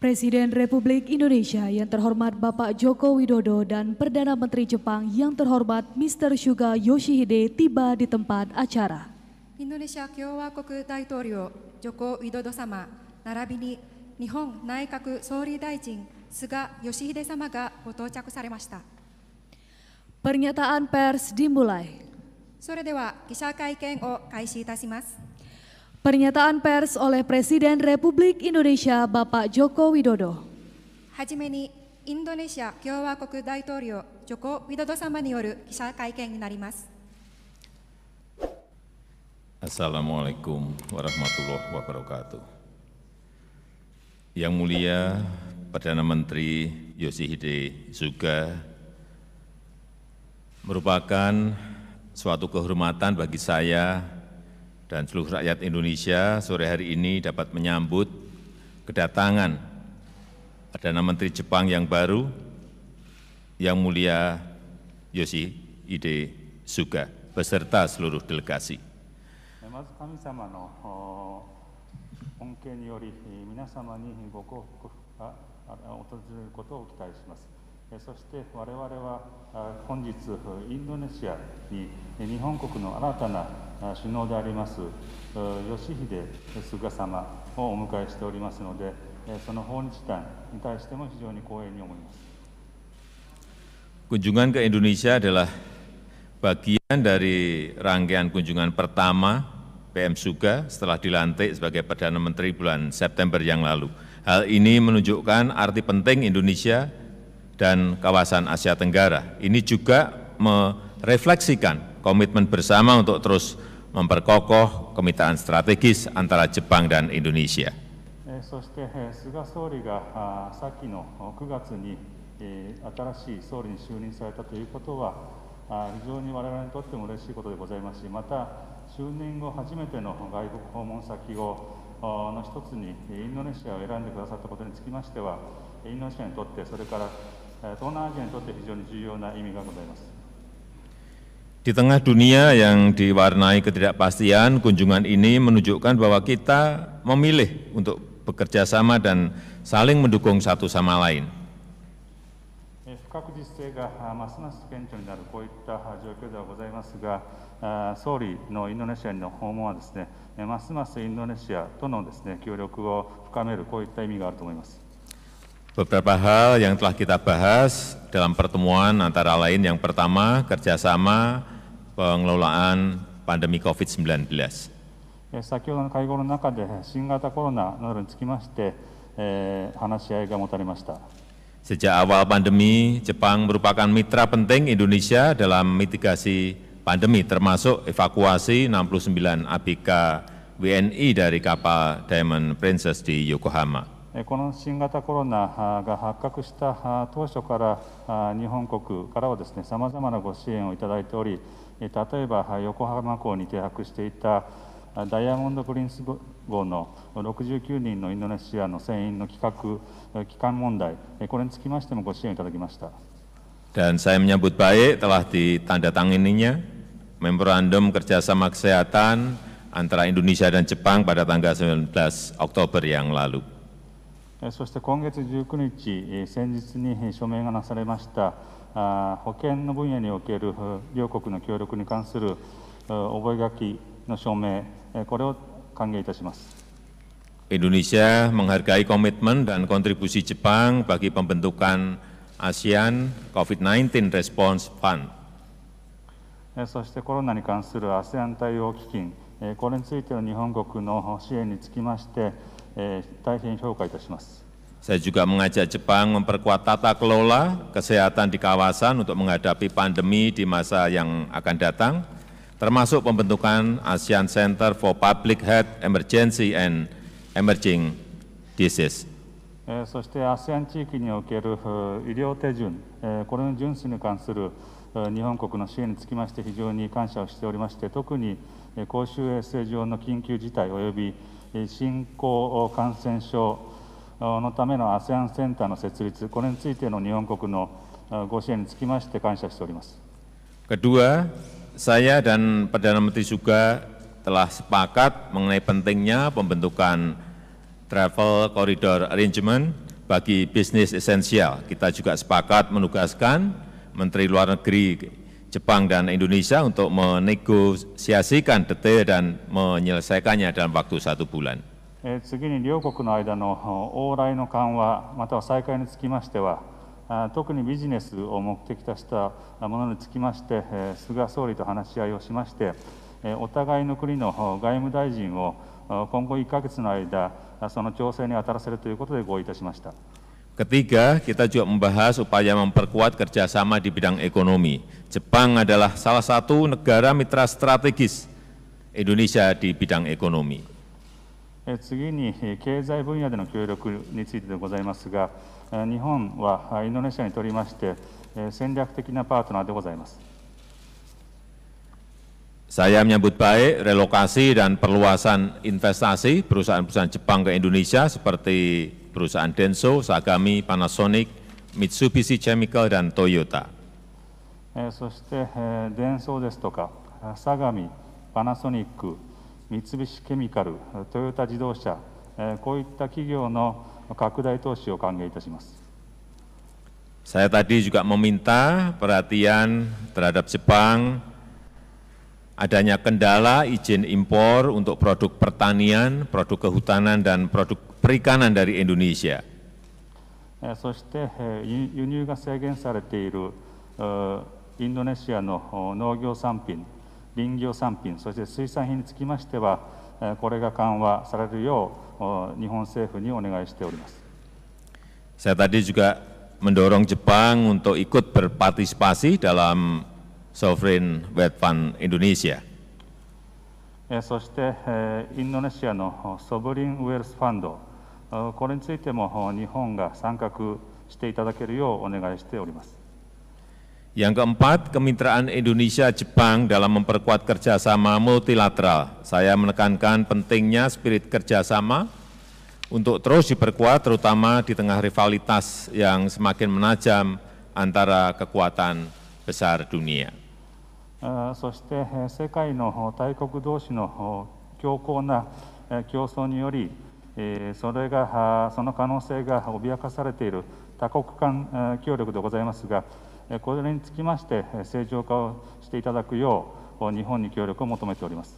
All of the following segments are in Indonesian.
Presiden Republik Indonesia yang terhormat Bapak Joko Widodo dan Perdana Menteri Jepang yang terhormat Mr. Suga Yoshihide tiba di tempat acara. Indonesia 共和国大統領ジョコ・ウィドド様並びに日本内閣総理大臣菅義偉様がご到着されました。 Pernyataan pers dimulai. それでは記者会見を開始いたします。 Pernyataan pers oleh Presiden Republik Indonesia Bapak Joko Widodo. はじめにインドネシア共和国大統領ジョコ・ウィドド様による記者会見になります。 Assalamualaikum warahmatullahi wabarakatuh. Yang mulia Perdana Menteri Yoshihide Suga, merupakan suatu kehormatan bagi saya dan seluruh rakyat Indonesia sore hari ini dapat menyambut kedatangan Perdana Menteri Jepang yang baru, Yang mulia Yoshihide Suga, beserta seluruh delegasi. まず神様の恩恵により皆様にご幸福が訪れることを期待します。そして我々は本日インドネシアに日本国の新たな首脳であります吉秀菅様をお迎えしておりますので、その訪日団に対しても非常に光栄に思います。 Kunjungan ke Indonesia adalah bagian dari rangkaian kunjungan pertama PM Suga setelah dilantik sebagai Perdana Menteri bulan September yang lalu. Hal ini menunjukkan arti penting Indonesia dan kawasan Asia Tenggara. Ini juga merefleksikan komitmen bersama untuk terus memperkokoh kemitraan strategis antara Jepang dan Indonesia. そして菅総理が先の9月に新しい総理に就任されたということは非常に我々にとっても嬉しいことでございますし、また就任後初めての外国訪問先をの一つにインドネシアを選んでくださったことにつきましては、インドネシアにとってそれから東南アジアにとって非常に重要な意味がございます。 Di tengah dunia yang diwarnai ketidakpastian, kunjungan ini menunjukkan bahwa kita memilih untuk bekerja sama dan saling mendukung satu sama lain. 不確実性がますます顕著になるこういった状況ではございますが、総理のインドネシアの訪問はですね、ますますインドネシアとのですね協力を深めるこういった意味があると思います。 Beberapa hal yang telah kita bahas dalam pertemuan antara lain yang pertama kerjasama pengelolaan pandemi COVID-19. 先ほどの会合の中で新型コロナなどにつきまして、話し合いが持たれました。 Sejak awal pandemi, Jepang merupakan mitra penting Indonesia dalam mitigasi pandemi, termasuk evakuasi 69 ABK WNI dari kapal Diamond Princess di Yokohama. この新型コロナが発覚した当初から日本国からはですね、さまざまなご支援をいただいており、例えば横浜港に停泊していたダイヤモンド・プリンス号の69人のインドネシアの船員の帰還問題、これにつきましてもご支援いただきました。 Dan saya menyambut baik telah ditandatanganinya memorandum kerjasama kesehatan antara Indonesia dan Jepang pada tanggal 19 Oktober yang lalu. そして今月19日、先日に署名がなされました保健の分野における両国の協力に関する覚書の署名、これを歓迎いたします。 Indonesia menghargai komitmen dan kontribusi Jepang bagi pembentukan ASEAN COVID-19 Response Fund. そしてコロナに関する ASEAN 対応基金、これについての日本国の支援につきまして、大変評価いたします。 Saya juga mengajak Jepang memperkuat tata kelola kesehatan di kawasan untuk menghadapi pandemi di masa yang akan datang, termasuk pembentukan ASEAN Center for Public Health Emergency and Emerging Disease. そして ASEAN 地域における医療手順、これの順守に関する日本国の支援につきまして非常に感謝をしておりまして、特に公衆衛生上の緊急事態および新興感染症のための ASEAN センターの設立、これについての日本国のご支援につきまして感謝しております。 Kedua, saya dan Perdana Menteri Suga telah sepakat mengenai pentingnya pembentukan Travel Corridor Arrangement bagi bisnis esensial. Kita juga sepakat menugaskan Menteri Luar Negeri Jepang dan Indonesia untuk menegosiasikan detail dan menyelesaikannya dalam waktu 1 bulan. 次に両国の間の往来の緩和または再開につきましては、特にビジネスを目的としたものにつきまして、菅総理と話し合いをしまして、お互いの国の外務大臣を今後1ヶ月の間、その調整に当たらせるということで合意いたしました。Ketiga, kita juga membahas upaya memperkuat kerjasama di bidang ekonomi. Jepang adalah salah satu negara mitra strategis Indonesia di bidang ekonomi. 次に経済分野での協力についてでございますが、日本はインドネシアにとりまして戦略的なパートナーでございます。Saya menyambut baik relokasi dan perluasan investasi perusahaan-perusahaan Jepang ke Indonesia seperti perusahaan Denso, Sagami, Panasonic, Mitsubishi Chemical, dan Toyota. そしてデンソーですとか、相模、パナソニック、三菱ケミカル、トヨタ自動車、こういった企業の拡大投資を歓迎いたします。Saya tadi juga meminta perhatian terhadap Jepang adanya kendala izin impor untuk produk pertanian, produk kehutanan, dan produk perikanan dari Indonesia. そして輸入が制限されているインドネシアの農業産品、林業産品、そして水産品につきましては、これが緩和されるよう日本政府にお願いしております。Saya tadi juga mendorong Jepang untuk ikut berpartisipasi dalam Sovereign Wealth Fund Indonesia. そしてインドネシアのソブリンウェルスファンド、これについても日本が参画していただけるようお願いしております。Yang keempat, kemitraan Indonesia-Jepang dalam memperkuat kerjasama multilateral. Saya menekankan pentingnya spirit kerjasama untuk terus diperkuat, terutama di tengah rivalitas yang semakin menajam antara kekuatan besar dunia. そして世界の大国同士の強硬な競争により、その可能性が脅かされている多国間協力でございますが、これにつきまして正常化をしていただくよう日本に協力を求めております。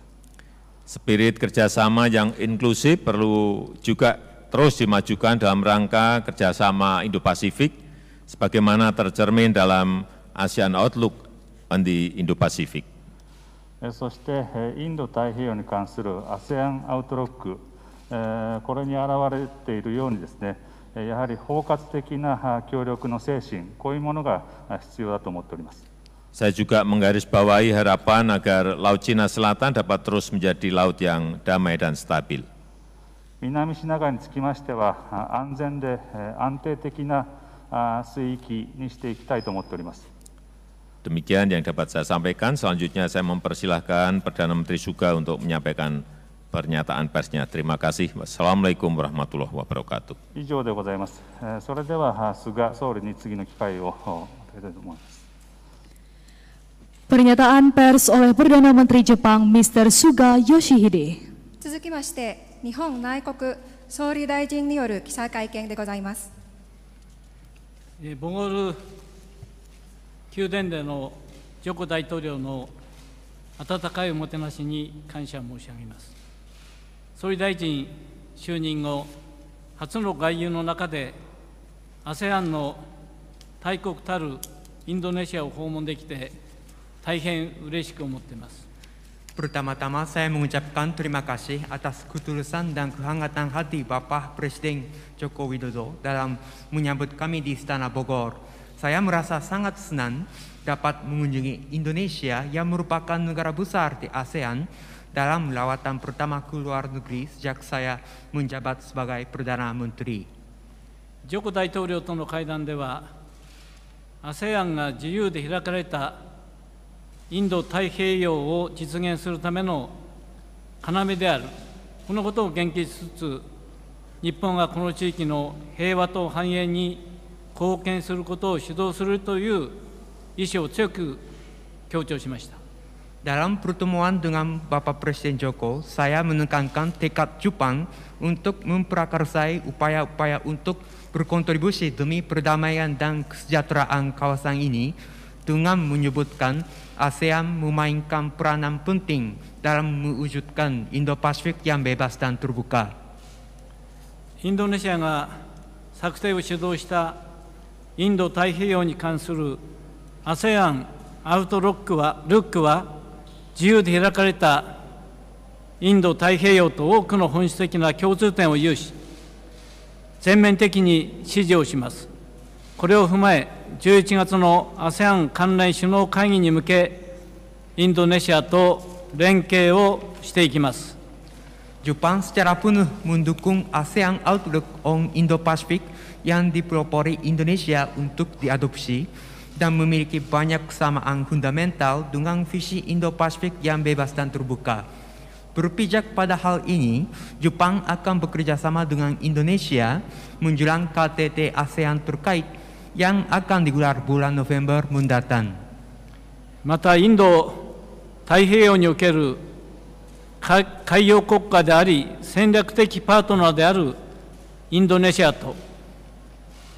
Spirit kerjasama yang inklusif perlu juga terus dimajukan dalam rangka kerjasama Indo-Pasifik sebagaimana tercermin dalam ASEAN Outlook on the Indo-Pacific. そしてインド太平洋に関する ASEAN アウトロック、これに表れているようにですね、やはり包括的な協力の精神、こういうものが必要だと思っております。 Saya juga menggarisbawahi harapan agar Laut Cina Selatan dapat terus menjadi laut yang damai dan stabil. 南シナ海につきましては安全で安定的な水域にしていきたいと思っております。 Demikian yang dapat saya sampaikan. Selanjutnya saya mempersilahkan Perdana Menteri Suga untuk menyampaikan pernyataan persnya. Terima kasih. Wassalamualaikum warahmatullahi wabarakatuh. 以上でございます。それでは菅総理に次の機会を与えたいと思います。 Pernyataan pers oleh Perdana Menteri Jepang Mr. Suga Yoshihide. 続きまして日本内閣総理大臣による記者会見でございます。ボゴール宮殿でのジョコ大統領の温かいおもてなしに感謝申し上げます。総理大臣就任後、初の外遊の中で ASEAN の大国たるインドネシアを訪問できて大変嬉しく思っています。 Pertama-tama saya mengucapkan terima kasih atas ketulusan dan kehangatan hati Bapak Presiden Joko Widodo dalam menyambut kami di Istana Bogor. Saya merasa sangat senang dapat mengunjungi Indonesia yang merupakan negara besar di ASEAN dalam lawatan pertama ke luar negeri sejak saya menjabat sebagai Perdana Menteri. ジョコ大統領との会談では、ASEAN が自由で開かれたインド太平洋を実現するための要である、このことを言及しつつ、日本がこの地域の平和と繁栄に貢献することを主導するという意思を強く強調しました。Dalam pertemuan dengan Bapak Presiden Joko, saya menekankan tekad Jepang untuk memprakarsai upaya-upaya untuk berkontribusi demi perdamaian dan kesejahteraan kawasan ini dengan menyebutkan ASEAN memainkan peranan penting dalam mewujudkan Indo-Pasifik yang bebas dan terbuka. インドネシアが策定を主導したインド太平洋に関する ASEAN アウトロックは自由で開かれたインド太平洋と多くの本質的な共通点を有し、全面的に支持をします。これを踏まえ、11月の ASEAN 関連首脳会議に向け、インドネシアと連携をしていきます。Jepang secara penuh mendukung ASEAN Outlook on Indo-Pasifik yang dipelopori Indonesia untuk diadopsi dan memiliki banyak kesamaan fundamental dengan visi Indo-Pasifik yang bebas dan terbuka. Berpijak pada hal ini, Jepang akan bekerja sama dengan Indonesia menjelang KTT ASEAN terkait yang akan digelar bulan November mendatang. また、インド太平洋における海洋国家であり、戦略的パートナーであるインドネシアと、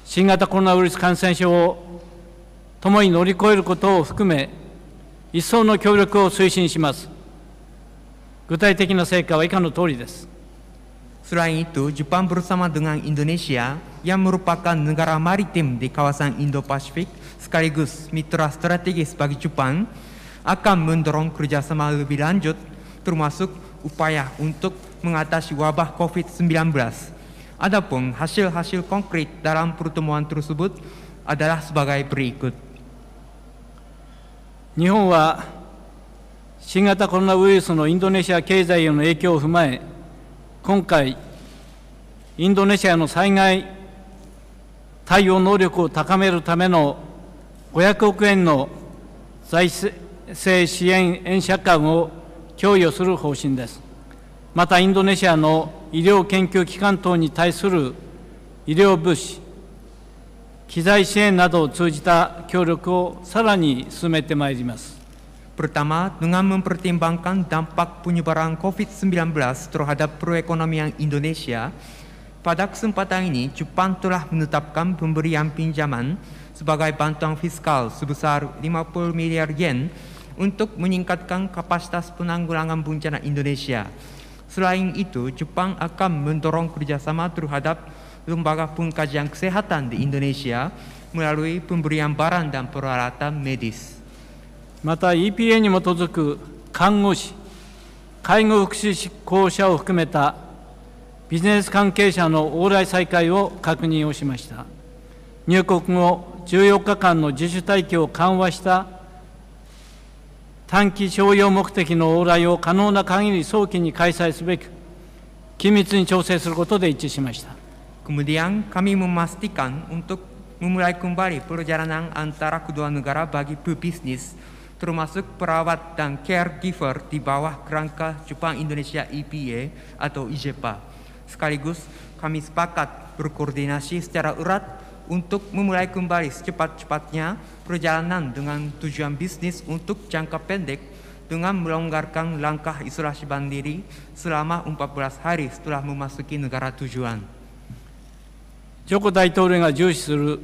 新型コロナウイルス感染症を共に乗り越えることを含め、一層の協力を推進します。具体的な成果は以下のとおりです。Selain itu, Jepang bersama dengan Indonesia yang merupakan negara maritim di kawasan Indo-Pasifik sekaligus mitra strategis bagi Jepang akan mendorong kerjasama lebih lanjut termasuk upaya untuk mengatasi wabah COVID-19. Adapun hasil-hasil konkret dalam pertemuan tersebut adalah sebagai berikut. 日本は新型コロナウイルスのインドネシア経済への影響を踏まえ、今回、インドネシアの災害対応能力を高めるための500億円の財政支援円借款を供与する方針です。また、インドネシアの医療研究機関等に対する医療物資、機材支援などを通じた協力をさらに進めてまいります。Pertama, dengan mempertimbangkan dampak penyebaran COVID-19 terhadap perekonomian Indonesia, pada kesempatan ini Jepang telah menetapkan pemberian pinjaman sebagai bantuan fiskal sebesar 50 miliar yen untuk meningkatkan kapasitas penanggulangan bencana Indonesia. Selain itu, Jepang akan mendorong kerjasama terhadap lembaga pengkajian kesehatan di Indonesia melalui pemberian barang dan peralatan medis. また EPA に基づく看護師、介護福祉執行者を含めたビジネス関係者の往来再開を確認をしました。入国後14日間の自主待機を緩和した短期商用目的の往来を可能な限り早期に開催すべく、緊密に調整することで一致しました。Kemudian kami memastikan untuk memulai kembali perjalanan antara kedua negara bagi pebisnis, termasuk perawat dan caregiver di bawah kerangka Jepang Indonesia EPA atau IJEPA. Sekaligus kami sepakat berkoordinasi secara erat untuk memulai kembali secepat-cepatnya perjalanan dengan tujuan bisnis untuk jangka pendek dengan melonggarkan langkah isolasi mandiri selama 14 hari setelah memasuki negara tujuan. ジョコ大統領が重視する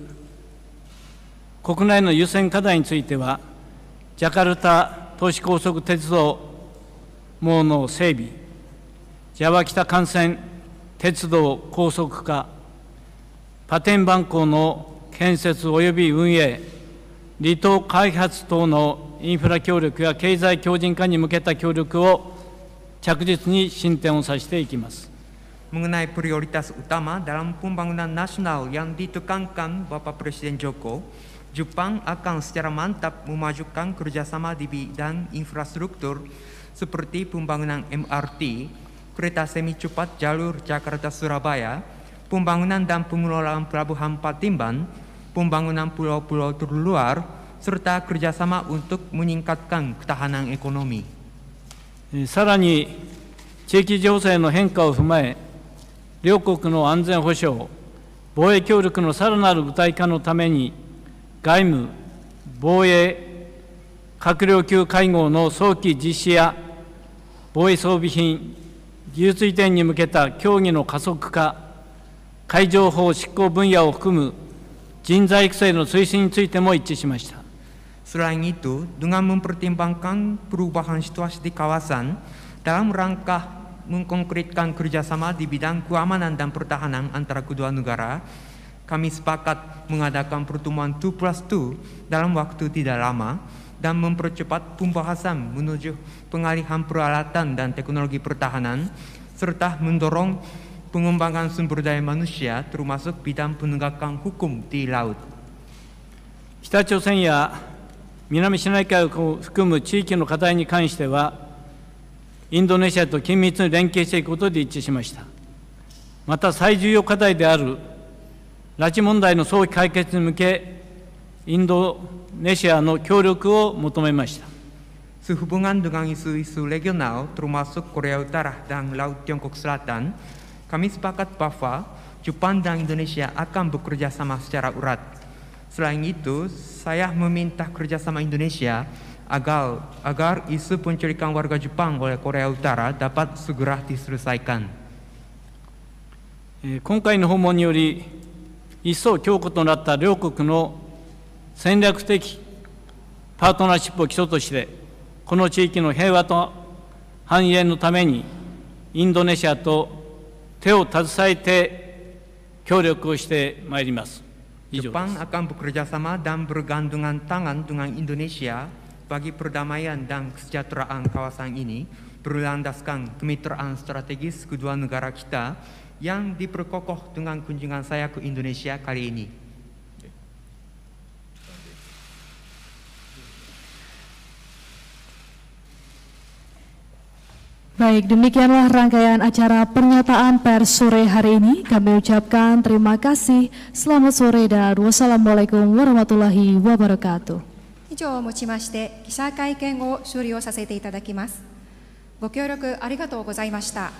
国内の優先課題については、ジャカルタ都市高速鉄道網の整備、ジャワ北幹線鉄道高速化、パテンバン港の建設及び運営、離島開発等のインフラ協力や経済強靭化に向けた協力を着実に進展をさせていきます。Mengenai prioritas utama dalam pembangunan nasional yang ditekankan Bapak Presiden Joko, Jepang akan secara mantap memajukan kerjasama di bidang infrastruktur seperti pembangunan MRT, kereta semi cepat jalur Jakarta-Surabaya, pembangunan dan pengelolaan pelabuhan Patimban, pembangunan pulau-pulau terluar, serta kerjasama untuk meningkatkan ketahanan ekonomi. さらに地域情勢の変化を踏まえ、両国の安全保障、防衛協力のさらなる具体化のために、外務、防衛、閣僚級会合の早期実施や防衛装備品、技術移転に向けた協議の加速化、海上法執行分野を含む人材育成の推進についても一致しました。Selain itu, dengan mempertimbangkan perubahan situasi di kawasan, dalam rangka mengkonkretkan kerjasama di bidang keamanan dan pertahanan antara kedua negara, kami sepakat mengadakan pertemuan 2+2 dalam waktu tidak lama dan mempercepat pembahasan menuju pengalihan peralatan dan teknologi pertahanan, serta mendorong pengembangan sumber daya manusia termasuk bidang penegakan hukum di laut. 北朝鮮や南シナ海を含む地域の課題に関しては、インドネシアと緊密に連携していくことで一致しました。また最重要課題である拉致問題の早期解決に向け、インドネシアの協力を求めました。Sehubungan dengan isu-isu regional termasuk Korea Utara dan Laut Tiongkok Selatan, kami sepakat bahwa Jepang dan Indonesia akan bekerja sama secara erat. Selain itu, saya meminta kerjasama Indonesia agar isu penculikan warga Jepang oleh Korea Utara dapat segera diselesaikan. 今回の訪問により、一層強固となった両国の戦略的パートナーシップを基礎として、この地域の平和と繁栄のために、インドネシアと手を携えて協力をしてまいります。Jepang akan bekerja sama dan bergandengan tangan dengan Indonesia bagi perdamaian dan kesejahteraan kawasan ini berlandaskan kemitraan strategis kedua negara kita yang diperkokoh dengan kunjungan saya ke Indonesia kali ini. Baik, demikianlah rangkaian acara pernyataan pers sore hari ini. Kami ucapkan terima kasih, selamat sore dan wassalamualaikum warahmatullahi wabarakatuh. 以上をもちまして記者会見を終了させていただきます。ご協力ありがとうございました。